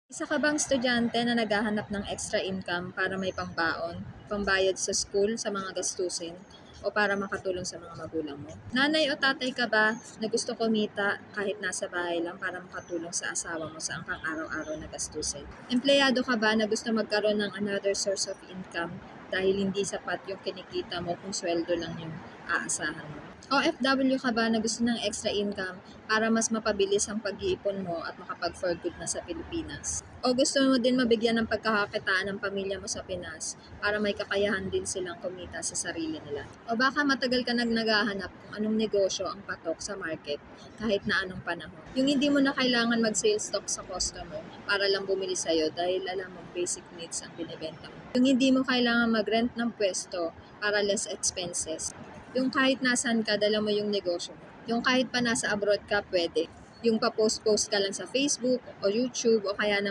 Isa ka bang estudyante na naghahanap ng extra income para may pangbaon, pambayad sa school, sa mga gastusin, o para makatulong sa mga magulang mo? Nanay o tatay ka ba na gusto kumita kahit nasa bahay lang para makatulong sa asawa mo sa angkang araw-araw na gastusin? Empleyado ka ba na gusto magkaroon ng another source of income dahil hindi sapat yung kinikita mo kung sweldo lang yung aasahan mo? OFW ka ba na gusto ng extra income para mas mapabilis ang pag-iipon mo at makapag-for good na sa Pilipinas? O gusto mo din mabigyan ng pagkakakitaan ng pamilya mo sa Pinas para may kakayahan din silang kumita sa sarili nila? O baka matagal ka naghahanap kung anong negosyo ang patok sa market kahit na anong panahon. Yung hindi mo na kailangan mag-sales talk sa customer para lang bumili sa'yo dahil alam mo basic needs ang binibenta mo. Yung hindi mo kailangan mag-rent ng pwesto para less expenses. Yung kahit nasan ka, dala mo yung negosyo mo. Yung kahit pa nasa abroad ka, pwede. Yung pa-post-post ka lang sa Facebook o YouTube o kaya naman